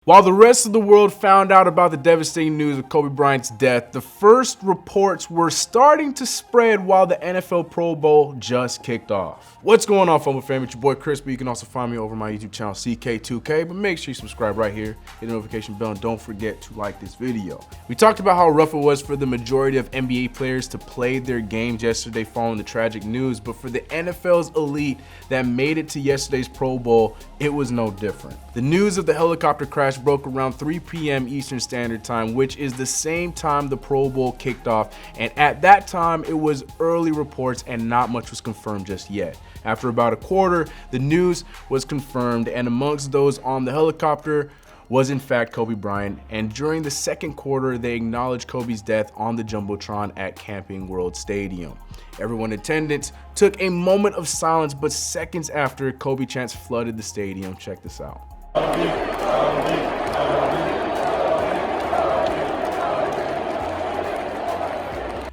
While the rest of the world found out about the devastating news of Kobe Bryant's death, the first reports were starting to spread while the NFL Pro Bowl just kicked off. What's going on, Fumble fam? It's your boy Chris, but you can also find me over my YouTube channel CK2K, but make sure you subscribe right here, hit the notification bell, and don't forget to like this video. We talked about how rough it was for the majority of NBA players to play their games yesterday following the tragic news, but for the NFL's elite that made it to yesterday's Pro Bowl, it was no different. The news of the helicopter crash broke around 3 p.m. Eastern Standard Time, which is the same time the Pro Bowl kicked off, and at that time it was early reports and not much was confirmed just yet. After about a quarter, the news was confirmed, and amongst those on the helicopter was in fact Kobe Bryant, and during the second quarter they acknowledged Kobe's death on the Jumbotron at Camping World Stadium. Everyone in attendance took a moment of silence, but seconds after, Kobe chants flooded the stadium. Check this out.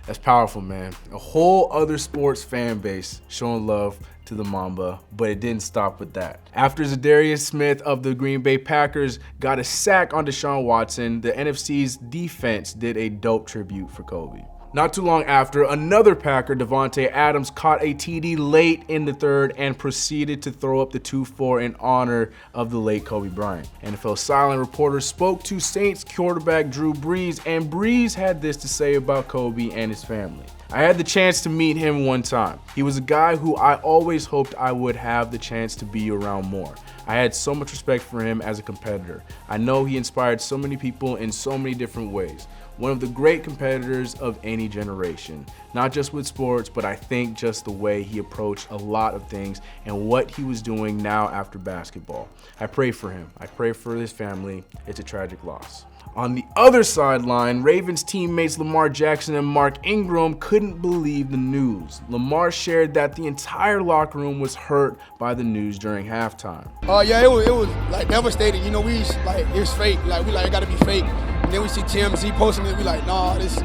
That's powerful, man. A whole other sports fan base showing love to the Mamba, but it didn't stop with that. After Zadarius Smith of the Green Bay Packers got a sack on Deshaun Watson, the NFC's defense did a dope tribute for Kobe. Not too long after, another Packer, Devontae Adams, caught a TD late in the third and proceeded to throw up the 2-4 in honor of the late Kobe Bryant. NFL Silent reporter spoke to Saints quarterback Drew Brees, and Brees had this to say about Kobe and his family. I had the chance to meet him one time. He was a guy who I always hoped I would have the chance to be around more. I had so much respect for him as a competitor. I know he inspired so many people in so many different ways. One of the great competitors of any generation, not just with sports, but I think just the way he approached a lot of things and what he was doing now after basketball. I pray for him. I pray for his family. It's a tragic loss. On the other sideline, Ravens teammates Lamar Jackson and Mark Ingram couldn't believe the news. Lamar shared that the entire locker room was hurt by the news during halftime. Yeah, it was like devastating. You know, we like it's fake. Like we like it gotta be fake. And then we see TMZ posting it. We like, nah, it's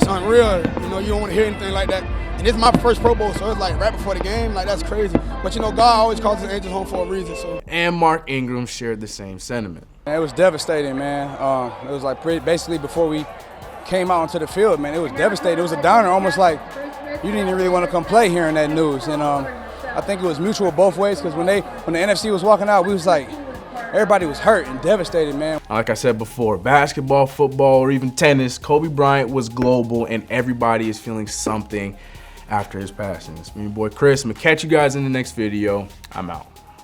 unreal. You know, you don't want to hear anything like that. And it's my first Pro Bowl, so it's like right before the game. Like that's crazy. But you know, God always calls his angels home for a reason. So. And Mark Ingram shared the same sentiment. It was devastating, man. It was like basically before we came out onto the field, man. It was devastating. It was a downer, almost like you didn't even really want to come play hearing that news. And I think it was mutual both ways because when the NFC was walking out, we was like, everybody was hurt and devastated, man. Like I said before, basketball, football, or even tennis, Kobe Bryant was global, and everybody is feeling something after his passing. It's me, your boy Chris. I'm gonna catch you guys in the next video. I'm out.